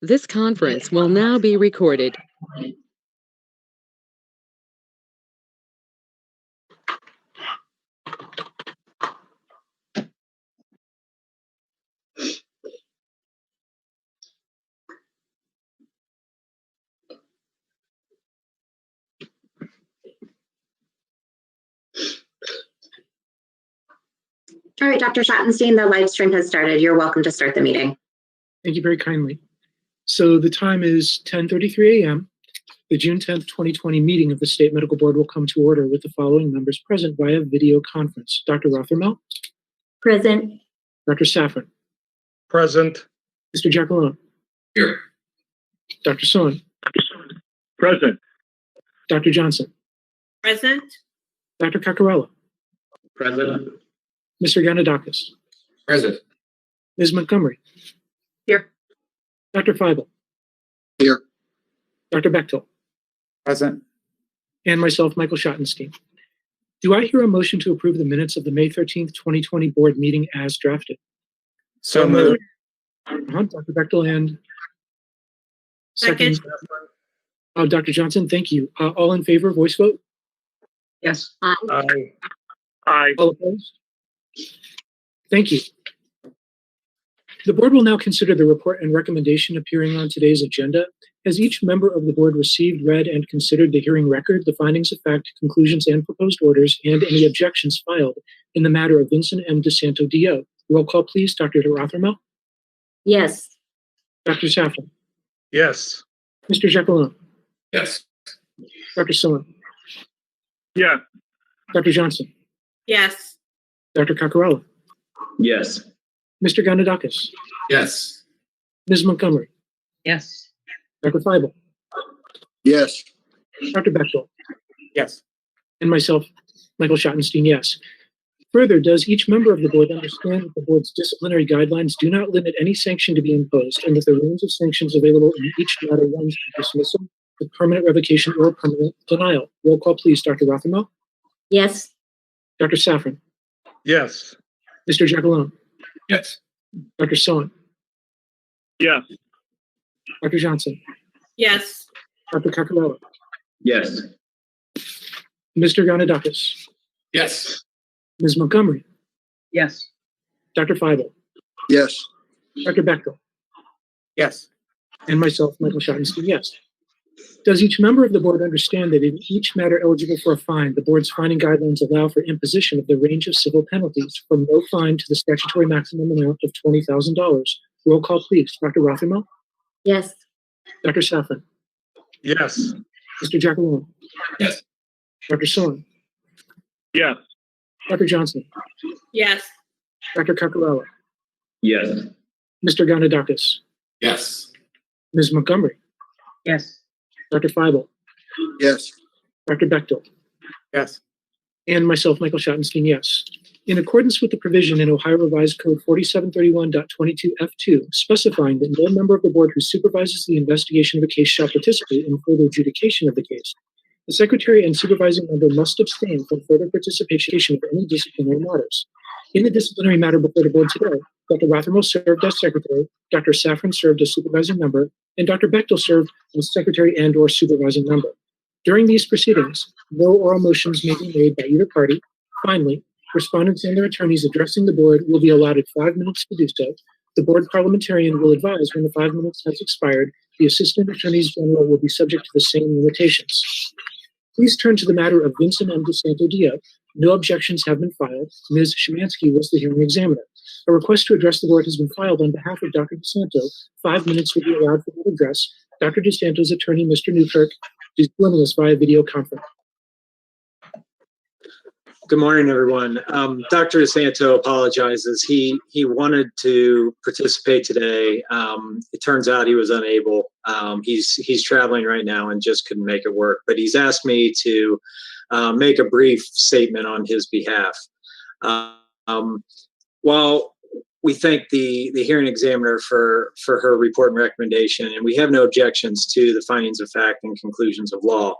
This conference will now be recorded. All right, Dr. Schottenstein, the live stream has started. You're welcome to start the meeting. Thank you very kindly. So the time is 10:33 a.m. The June 10th, 2020 meeting of the State Medical Board will come to order with the following members present via video conference. Dr. Rothermel? Present. Dr. Safran? Present. Mr. Giacalone? Here. Dr. Sohn? Present. Dr. Johnson? Present. Dr. Caccarella? Present. Mr. Ganadakis? Present. Ms. Montgomery? Here. Dr. Feibel? Here. Dr. Bechtel? Present. And myself, Michael Schottenstein. Do I hear a motion to approve the minutes of the May 13th, 2020 board meeting as drafted? So moved. Dr. Bechtel and Second. Dr. Johnson, thank you. All in favor, voice vote? Yes. Aye. Aye. All opposed? Thank you. The board will now consider the report and recommendation appearing on today's agenda. Has each member of the board received, read, and considered the hearing record, the findings of fact, conclusions, and proposed orders, and any objections filed in the matter of Vincent M. DeSanto, D.O.? Roll call, please. Dr. Rothermel? Yes. Dr. Safran? Yes. Mr. Giacalone? Yes. Dr. Sohn? Yeah. Dr. Johnson? Yes. Dr. Caccarella? Yes. Mr. Ganadakis? Yes. Ms. Montgomery? Yes. Dr. Feibel? Yes. Dr. Bechtel? Yes. And myself, Michael Schottenstein, yes. Further, does each member of the board understand that the board's disciplinary guidelines do not limit any sanction to be imposed, and that the range of sanctions available in each matter runs from dismissal to permanent revocation or permanent denial? Roll call, please. Dr. Rothermel? Yes. Dr. Safran? Yes. Mr. Giacalone? Yes. Dr. Sohn? Yes. Dr. Johnson? Yes. Dr. Caccarella? Yes. Mr. Ganadakis? Yes. Ms. Montgomery? Yes. Dr. Feibel? Yes. Dr. Bechtel? Yes. And myself, Michael Schottenstein, yes. Does each member of the board understand that in each matter eligible for a fine, the board's fining guidelines allow for imposition of the range of civil penalties from no fine to the statutory maximum amount of $20,000? Roll call, please. Dr. Rothermel? Yes. Dr. Safran? Yes. Mr. Giacalone? Yes. Dr. Sohn? Yes. Dr. Johnson? Yes. Dr. Caccarella? Yes. Mr. Ganadakis? Yes. Ms. Montgomery? Yes. Dr. Feibel? Yes. Dr. Bechtel? Yes. And myself, Michael Schottenstein, yes. In accordance with the provision in Ohio Revised Code 4731.22F2, specifying that no member of the board who supervises the investigation of a case shall participate in further adjudication of the case, the secretary and supervising member must abstain from further participation of any disciplinary matters. In the disciplinary matter before the board today, Dr. Rothermel served as secretary, Dr. Safran served as supervising member, and Dr. Bechtel served as secretary and/or supervising member. During these proceedings, no oral motions may be made by either party. Finally, respondents and their attorneys addressing the board will be allotted 5 minutes to do so. The board parliamentarian will advise when the 5 minutes has expired. The assistant attorneys general will be subject to the same limitations. Please turn to the matter of Vincent M. DeSanto, D.O. No objections have been filed. Ms. Szymanski was the hearing examiner. A request to address the board has been filed on behalf of Dr. DeSanto. 5 minutes will be allowed for that address. Dr. DeSanto's attorney, Mr. Newkirk, is joining us via video conference. Good morning, everyone. Dr. DeSanto apologizes. He wanted to participate today. It turns out he was unable. He's traveling right now and just couldn't make it work. But he's asked me to make a brief statement on his behalf. While we thank the hearing examiner for her report and recommendation, and we have no objections to the findings of fact and conclusions of law,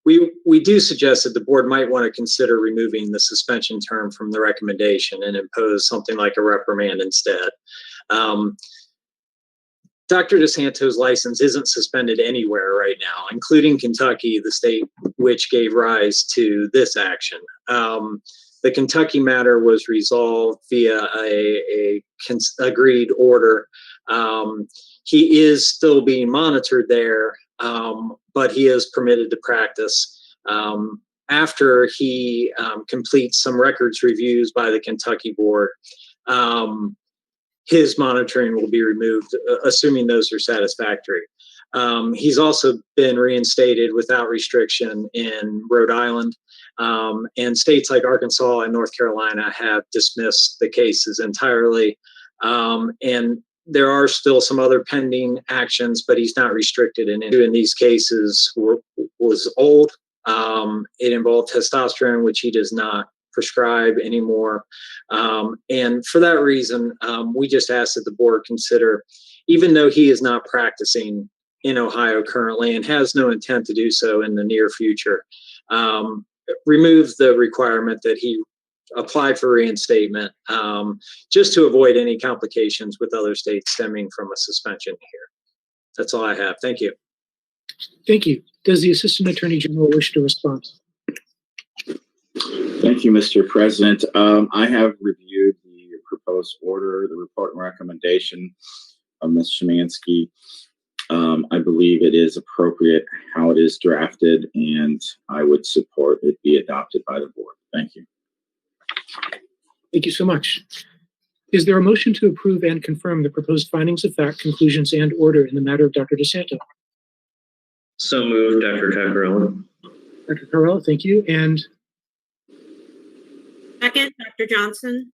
we do suggest that the board might want to consider removing the suspension term from the recommendation and impose something like a reprimand instead. Dr. DeSanto's license isn't suspended anywhere right now, including Kentucky, the state which gave rise to this action. The Kentucky matter was resolved via a agreed order. He is still being monitored there, but he is permitted to practice. After he completes some records reviews by the Kentucky board, his monitoring will be removed, assuming those are satisfactory. He's also been reinstated without restriction in Rhode Island, and states like Arkansas and North Carolina have dismissed the cases entirely. And there are still some other pending actions, but he's not restricted in these cases was old. It involved testosterone, which he does not prescribe anymore. And for that reason, we just ask that the board consider, even though he is not practicing in Ohio currently and has no intent to do so in the near future, remove the requirement that he apply for reinstatement, just to avoid any complications with other states stemming from a suspension here. That's all I have. Thank you. Thank you. Does the Assistant Attorney General wish to respond? Thank you, Mr. President. I have reviewed the proposed order, the report and recommendation of Ms. Szymanski. I believe it is appropriate how it is drafted, and I would support it be adopted by the board. Thank you. Thank you so much. Is there a motion to approve and confirm the proposed findings of fact, conclusions, and order in the matter of Dr. DeSanto? So moved, Dr. Caparella. Dr. Carrell, thank you. And Second, Dr. Johnson.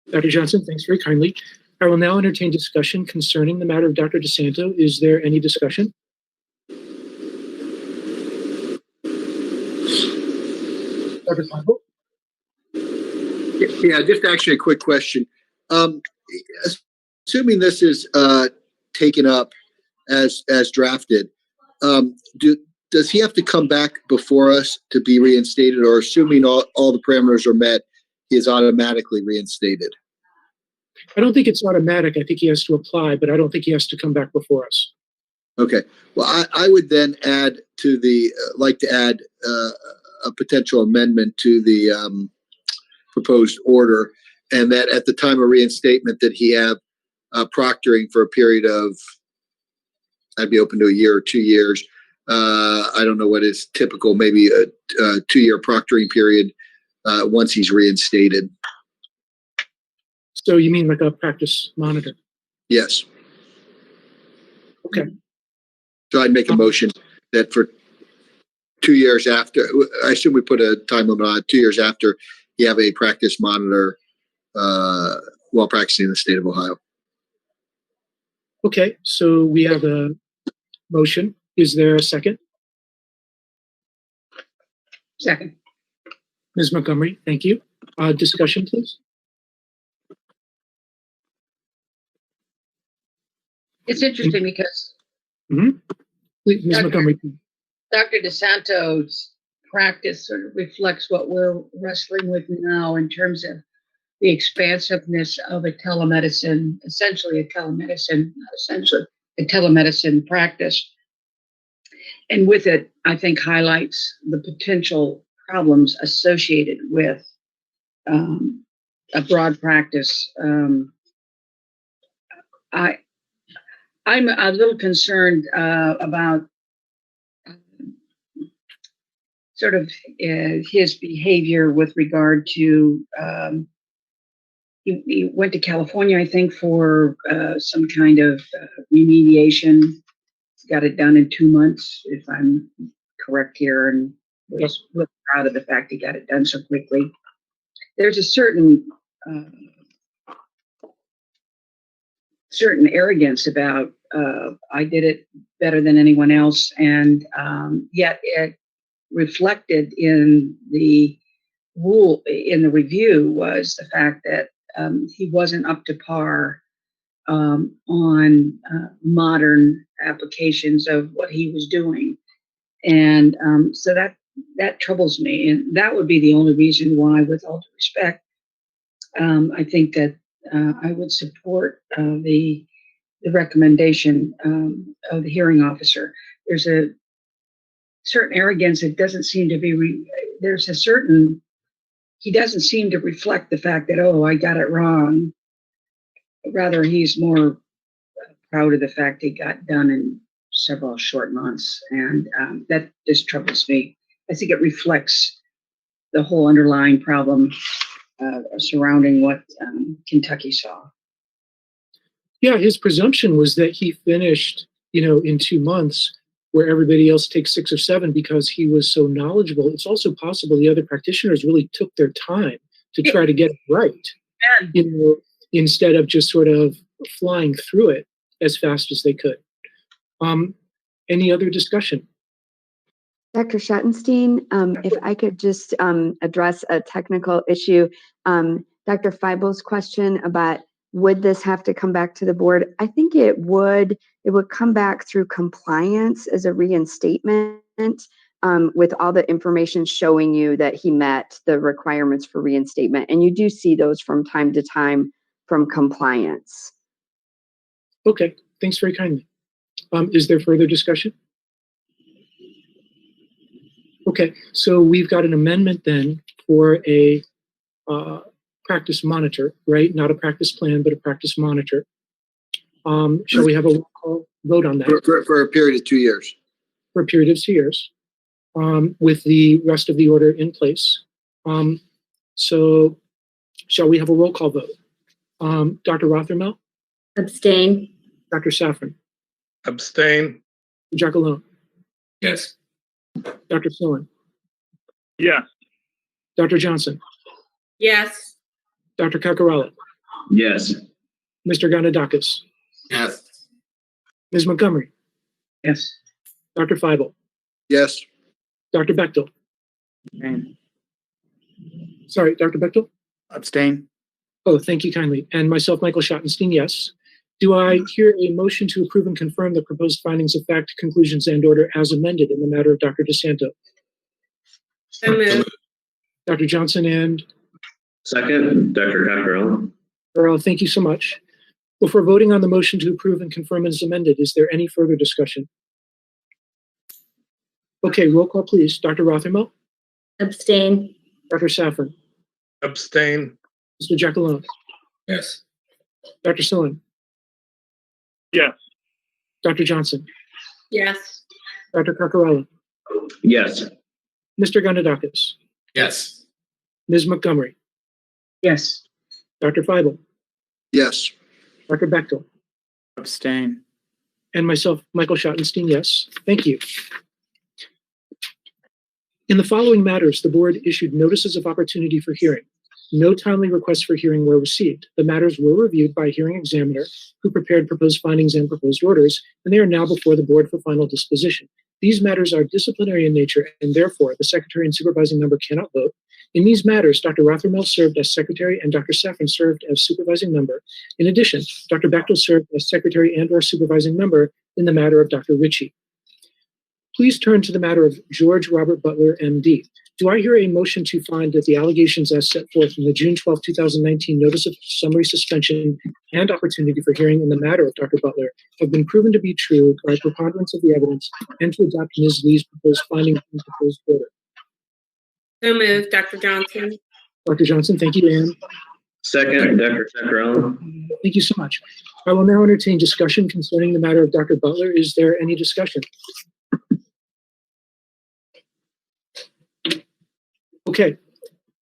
Dr. Johnson, thanks very kindly. I will now entertain discussion concerning the matter of Dr. DeSanto. Is there any discussion? Dr. Kleinvogt? Yeah, just actually a quick question. Assuming this is taken up as drafted, does he have to come back before us to be reinstated, or assuming all the parameters are met, he is automatically reinstated? I don't think it's automatic. I think he has to apply, but I don't think he has to come back before us. Okay. Well, I would then add to the a potential amendment to the proposed order, and that at the time of reinstatement that he have proctoring for a period of, I'd be open to a year or 2 years. I don't know what is typical, maybe a 2-year proctoring period once he's reinstated. So you mean like a practice monitor? Yes. Okay. So I'd make a motion that for 2 years after, I assume we put a time limit on it, 2 years after, you have a practice monitor while practicing in the state of Ohio. Okay, so we have a motion. Is there a second? Second. Ms. Montgomery, thank you. Discussion, please. It's interesting because Please, Ms. Montgomery. Dr. DeSanto's practice sort of reflects what we're wrestling with now in terms of the expansiveness of a telemedicine, essentially a telemedicine practice. And with it, I think highlights the potential problems associated with a broad practice. I'm a little concerned about sort of his behavior with regard to, he went to California, I think, for some kind of remediation. Got it done in 2 months, if I'm correct here, and was really proud of the fact he got it done so quickly. There's a certain arrogance about I did it better than anyone else, and yet it reflected in the review was the fact that he wasn't up to par on modern applications of what he was doing, and so that troubles me, and that would be the only reason why, with all due respect, I think that I would support the the recommendation of the hearing officer. There's a certain arrogance. It doesn't seem to be, he doesn't seem to reflect the fact that, oh, I got it wrong. Rather, he's more proud of the fact it got done in several short months. And that just troubles me. I think it reflects the whole underlying problem surrounding what Kentucky saw. Yeah, his presumption was that he finished, in 2 months, where everybody else takes 6 or 7 because he was so knowledgeable. It's also possible the other practitioners really took their time to try to get it right, instead of just sort of flying through it as fast as they could. Any other discussion? Dr. Schottenstein, if I could just address a technical issue. Dr. Feibel's question about would this have to come back to the board? I think it would come back through compliance as a reinstatement with all the information showing you that he met the requirements for reinstatement. And you do see those from time to time from compliance. Okay, thanks very kindly. Is there further discussion? Okay, so we've got an amendment then for a practice monitor, right? Not a practice plan, but a practice monitor. Shall we have a roll call vote on that? For a period of 2 years. For a period of 2 years, with the rest of the order in place. So shall we have a roll call vote? Dr. Rothermel? Abstain. Dr. Safran? Abstain. Jackalone? Yes. Dr. Sloan? Yes. Dr. Johnson? Yes. Dr. Kakarala? Yes. Mr. Ganadakis? Yes. Ms. Montgomery? Yes. Dr. Feibel? Yes. Dr. Bechtel? Abstain. Sorry, Dr. Bechtel? Abstain. Oh, thank you kindly. And myself, Michael Schottenstein, yes. Do I hear a motion to approve and confirm the proposed findings of fact, conclusions, and order as amended in the matter of Dr. DeSanto? So moved. Dr. Johnson and Second, Dr. Cockrell. Earl, thank you so much. Before voting on the motion to approve and confirm as amended, is there any further discussion? Okay, roll call, please. Dr. Rothermel? Abstain. Dr. Safran? Abstain. Mr. Jackalone? Yes. Dr. Sloan? Yes. Dr. Johnson? Yes. Dr. Kakarala? Yes. Mr. Ganadakis? Yes. Ms. Montgomery? Yes. Dr. Feibel? Yes. Dr. Bechtel? Abstain. And myself, Michael Schottenstein, yes. Thank you. In the following matters, the board issued notices of opportunity for hearing. No timely requests for hearing were received. The matters were reviewed by a hearing examiner who prepared proposed findings and proposed orders, and they are now before the board for final disposition. These matters are disciplinary in nature, and therefore the secretary and supervising member cannot vote. In these matters, Dr. Rothermel served as secretary and Dr. Safran served as supervising member. In addition, Dr. Bechtel served as secretary and/or supervising member in the matter of Dr. Ritchie. Please turn to the matter of George Robert Butler, MD. Do I hear a motion to find that the allegations as set forth in the June 12, 2019 Notice of Summary Suspension and Opportunity for Hearing in the matter of Dr. Butler have been proven to be true by preponderance of the evidence, and to adopt Ms. Lee's proposed findings and proposed order? So moved. Dr. Johnson. Dr. Johnson, thank you, Ann. Second, Dr. Cockrell. Thank you so much. I will now entertain discussion concerning the matter of Dr. Butler. Is there any discussion? Okay,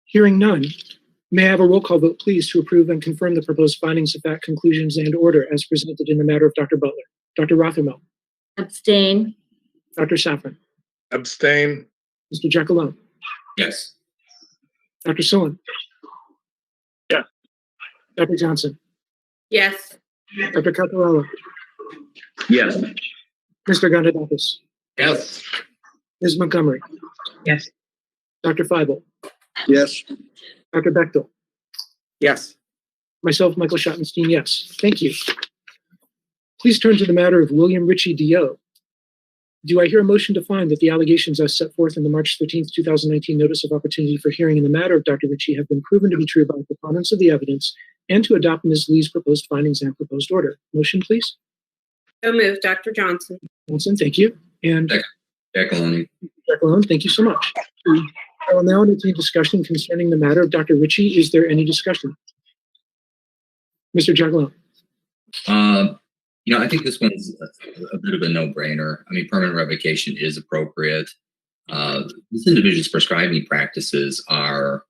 hearing none, may I have a roll call vote, please, to approve and confirm the proposed findings of fact, conclusions, and order as presented in the matter of Dr. Butler? Dr. Rothermel? Abstain. Dr. Safran? Abstain. Mr. Jackalone? Yes. Dr. Sullen? Yes. Dr. Johnson? Yes. Dr. Caparella? Yes. Mr. Gondadakis? Yes. Ms. Montgomery? Yes. Dr. Feibel? Yes. Dr. Bechtel? Yes. Myself, Michael Schottenstein, yes. Thank you. Please turn to the matter of William Ritchie, D.O. Do I hear a motion to find that the allegations as set forth in the March 13th, 2019 Notice of Opportunity for Hearing in the matter of Dr. Ritchie have been proven to be true by preponderance of the evidence, and to adopt Ms. Lee's proposed findings and proposed order. Motion, please. So moved, Dr. Johnson. Johnson, thank you. And Jackaloni. Jackalone, thank you so much. I will now entertain discussion concerning the matter of Dr. Ritchie. Is there any discussion? Mr. Jackalone. I think this one's a bit of a no-brainer. I mean, permanent revocation is appropriate. This individual's prescribing practices are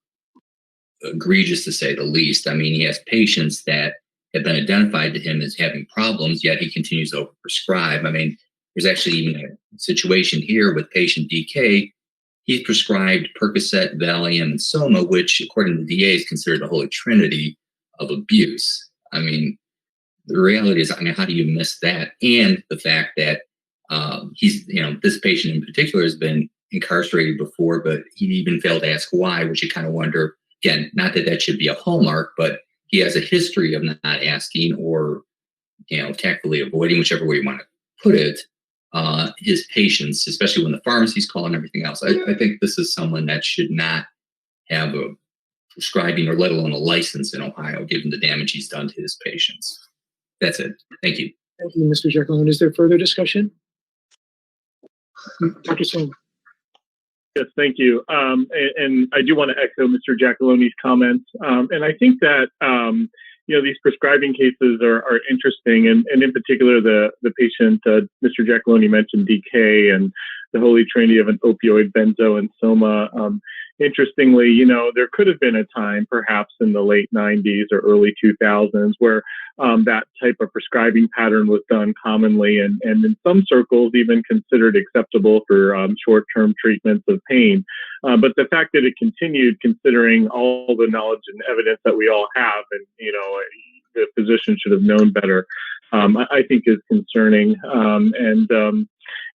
egregious, to say the least. I mean, he has patients that have been identified to him as having problems, yet he continues to overprescribe. I mean, there's actually even a situation here with patient DK. He's prescribed Percocet, Valium, and Soma, which, according to the DA, is considered the holy trinity of abuse. I mean, the reality is, how do you miss that? And the fact that this patient in particular has been incarcerated before, but he even failed to ask why, which you kind of wonder, again, not that that should be a hallmark, but he has a history of not asking or, tactfully avoiding, whichever way you want to put it, his patients, especially when the pharmacy's calling and everything else. I think this is someone that should not have a prescribing or let alone a license in Ohio, given the damage he's done to his patients. That's it. Thank you. Thank you, Mr. Jackalone. Is there further discussion? Dr. Swain. Yes, thank you. And I do want to echo Mr. Jackaloni's comments. And I think that, these prescribing cases are interesting. And in particular, the patient, Mr. Jackaloni mentioned DK and the holy trinity of an opioid, benzo, and soma. Interestingly, there could have been a time, perhaps in the late 90s or early 2000s, where that type of prescribing pattern was done commonly and in some circles even considered acceptable for short-term treatments of pain. But the fact that it continued, considering all the knowledge and evidence that we all have, and the physician should have known better, I think is concerning.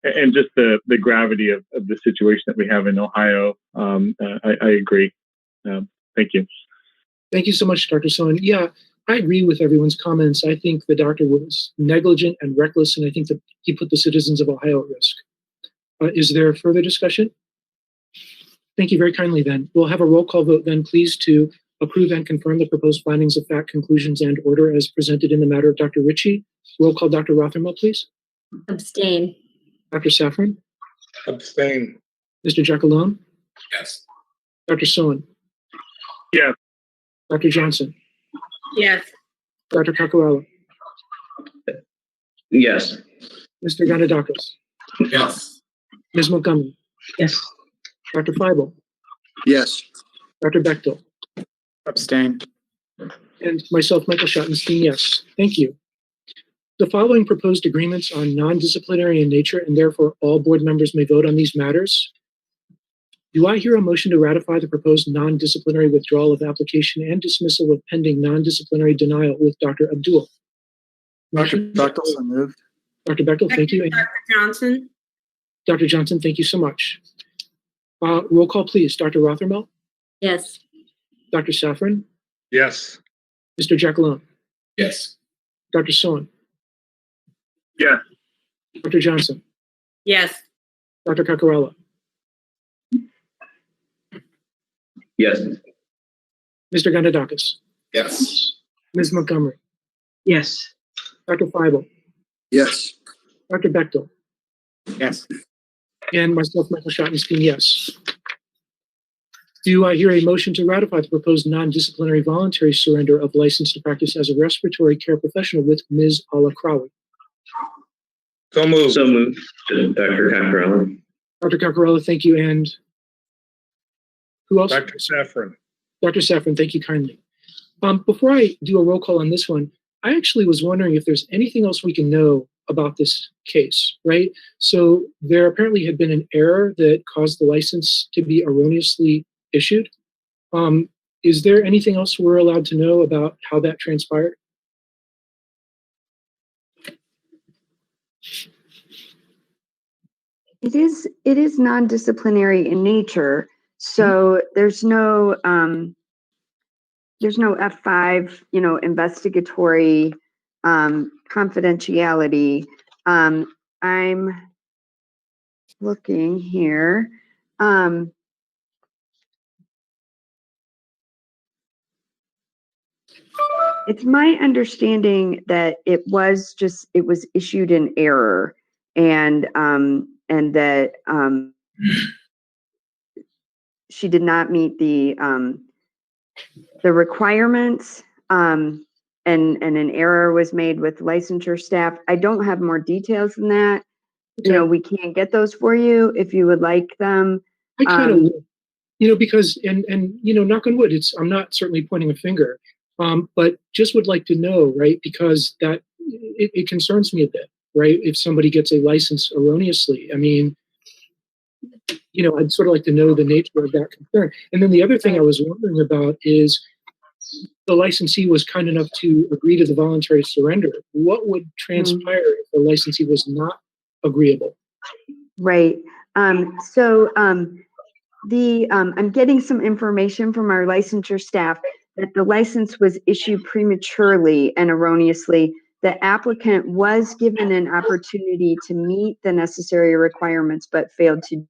And just the gravity of the situation that we have in Ohio, I agree. Thank you. Thank you so much, Dr. Sohn. Yeah, I agree with everyone's comments. I think the doctor was negligent and reckless, and I think that he put the citizens of Ohio at risk. Is there further discussion? Thank you very kindly then. We'll have a roll call vote then, please, to approve and confirm the proposed findings of fact, conclusions, and order as presented in the matter of Dr. Ritchie. Roll call, Dr. Rothermel, please. Abstain. Dr. Safran? Abstain. Mr. Jackalone? Yes. Dr. Sohn? Yes. Dr. Johnson? Yes. Dr. Kakarala? Yes. Mr. Ganadakis? Yes. Ms. Montgomery? Yes. Dr. Feibel? Yes. Dr. Bechtel? Abstain. And myself, Michael Schottenstein, yes. Thank you. The following proposed agreements are non-disciplinary in nature, and therefore all board members may vote on these matters. Do I hear a motion to ratify the proposed non-disciplinary withdrawal of application and dismissal of pending non-disciplinary denial with Dr. Abdul? Dr. Bechtel, so moved. Dr. Bechtel, thank you. And Dr. Johnson. Dr. Johnson, thank you so much. Roll call, please. Dr. Rothermel? Yes. Dr. Safran? Yes. Mr. Jackalone? Yes. Dr. Sohn? Yes. Dr. Johnson? Yes. Dr. Kakarala? Yes. Mr. Ganadakis? Yes. Ms. Montgomery? Yes. Dr. Feibel? Yes. Dr. Bechtel? Yes. And myself, Michael Schottenstein, yes. Do I hear a motion to ratify the proposed non-disciplinary voluntary surrender of license to practice as a respiratory care professional with Ms. Alakrawi? So moved. So moved. Dr. Caparella. Dr. Cacarella, thank you. And who else? Dr. Safran. Dr. Safran, thank you kindly. Before I do a roll call on this one, I actually was wondering if there's anything else we can know about this case, right? So there apparently had been an error that caused the license to be erroneously issued. Is there anything else we're allowed to know about how that transpired? It is non-disciplinary in nature, so there's no F5, investigatory confidentiality. I'm looking here. It's my understanding that it was issued in error, and that she did not meet the requirements, and an error was made with licensure staff. I don't have more details than that. You know, we can't get those for you if you would like them. I kind of, because, and knock on wood, I'm not certainly pointing a finger, but just would like to know, right? Because that, it concerns me a bit, right? If somebody gets a license erroneously, I mean, I'd sort of like to know the nature of that concern. And then the other thing I was wondering about is the licensee was kind enough to agree to the voluntary surrender. What would transpire if the licensee was not agreeable? Right. I'm getting some information from our licensure staff that the license was issued prematurely and erroneously. The applicant was given an opportunity to meet the necessary requirements, but failed to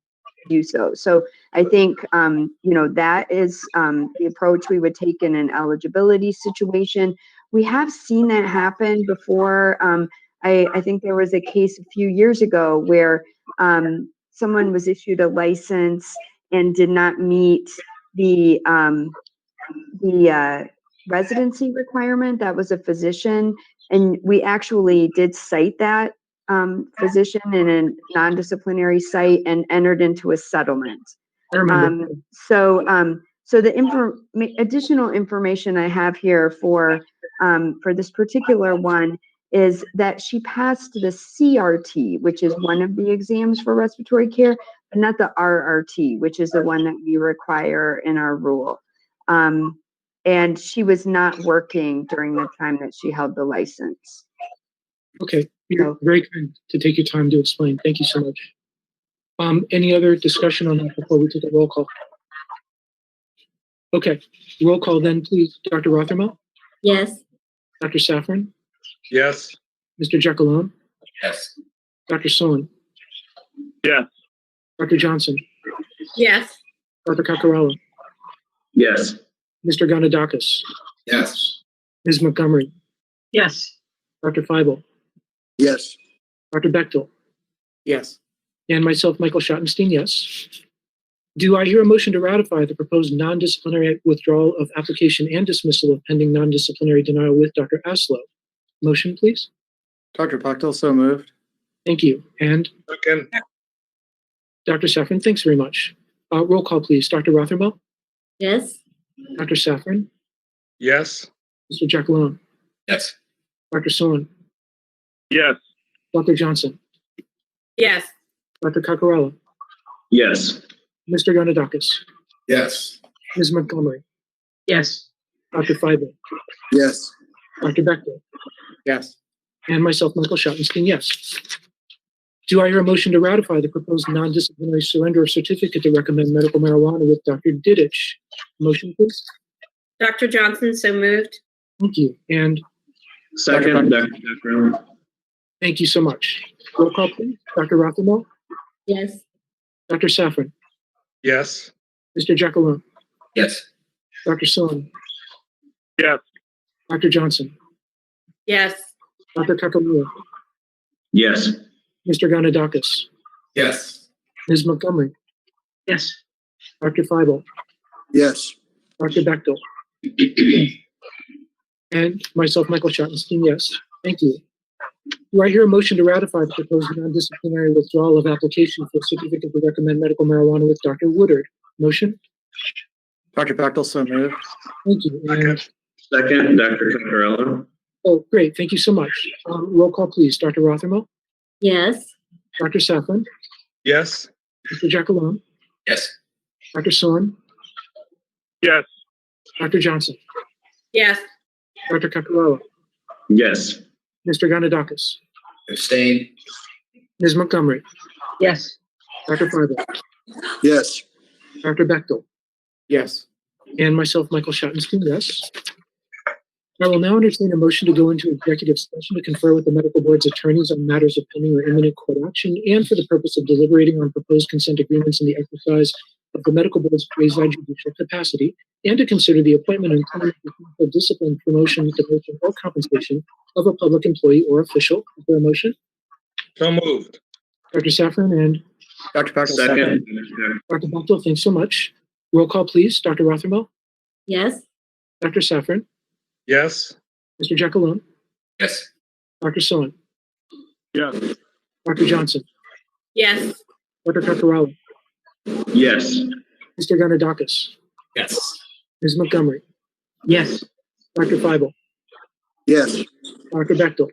do so. So I think, that is the approach we would take in an eligibility situation. We have seen that happen before. I think there was a case a few years ago where someone was issued a license and did not meet the residency requirement. That was a physician, and we actually did cite that physician in a non-disciplinary site and entered into a settlement. I remember. So the additional information I have here for this particular one is that she passed the CRT, which is one of the exams for respiratory care, but not the RRT, which is the one that we require in our rule. And she was not working during the time that she held the license. Okay, you're very kind to take your time to explain. Thank you so much. Any other discussion on that before we take a roll call? Okay, roll call then, please. Dr. Rothermel? Yes. Dr. Safran? Yes. Mr. Giacalone? Yes. Dr. Sohn? Yes. Dr. Johnson? Yes. Dr. Caccarello? Yes. Mr. Ganadakis? Yes. Ms. Montgomery? Yes. Dr. Feibel? Yes. Dr. Bechtel? Yes. And myself, Michael Schottenstein, yes. Do I hear a motion to ratify the proposed non-disciplinary withdrawal of application and dismissal of pending non-disciplinary denial with Dr. Aslow? Motion, please. Dr. Bechtel, so moved. Thank you. And Second. Dr. Safran, thanks very much. Roll call, please. Dr. Rothermel? Yes. Dr. Safran? Yes. Mr. Giacalone? Yes. Dr. Sohn? Yes. Dr. Johnson? Yes. Dr. Caccarello? Yes. Mr. Ganadakis? Yes. Ms. Montgomery? Yes. Dr. Feibel? Yes. Dr. Bechtel? Yes. And myself, Michael Schottenstein, yes. Do I hear a motion to ratify the proposed non-disciplinary surrender of certificate to recommend medical marijuana with Dr. Didich? Motion, please. Dr. Johnson, so moved. Thank you. And Second. Dr. Caccarello. thank you so much. Roll call, please. Dr. Rothermel? Yes. Dr. Safran? Yes. Mr. Giacalone? Yes. Dr. Sohn? Yes. Dr. Johnson? Yes. Dr. Caccarello? Yes. Mr. Ganadakis? Yes. Ms. Montgomery? Yes. Dr. Feibel? Yes. Dr. Bechtel? And myself, Michael Schottenstein, yes. Thank you. Do I hear a motion to ratify the proposed non-disciplinary withdrawal of application for certificate to recommend medical marijuana with Dr. Woodard? Motion? Dr. Bechtel, so moved. Thank you. And, Second. Dr. Caccarello. oh, great. Thank you so much. Roll call, please. Dr. Rothermel? Yes. Dr. Safran? Yes. Mr. Giacalone? Yes. Dr. Sohn? Yes. Dr. Johnson? Yes. Dr. Caccarello? Yes. Mr. Ganadakis? Abstain. Ms. Montgomery? Yes. Dr. Feibel? Yes. Dr. Bechtel? Yes. And myself, Michael Schottenstein, yes. I will now entertain a motion to go into executive session to confer with the medical board's attorneys on matters of pending or imminent court action and for the purpose of deliberating on proposed consent agreements in the exercise of the medical board's quasi-judicial capacity, and to consider the appointment and employment of discipline, promotion, demotion, or compensation of a public employee or official. Is there a motion? So moved. Dr. Safran and Dr. Bechtel, Second. Dr. Bechtel, thanks so much. Roll call, please. Dr. Rothermel, Yes. Dr. Safran, Yes. Mr. Giacalone, Yes. Dr. Sohn, Yes. Dr. Johnson, Yes. Dr. Kakarala, Yes. Mr. Ganadakis, Yes. Ms. Montgomery, Yes. Dr. Feibel, Yes. Dr. Bechtel,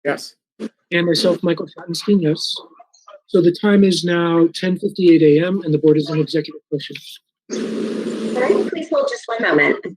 Yes. and myself, Michael Schottenstein, yes. So the time is now 10:58 a.m. and the board is in executive session. All right, please hold just one moment.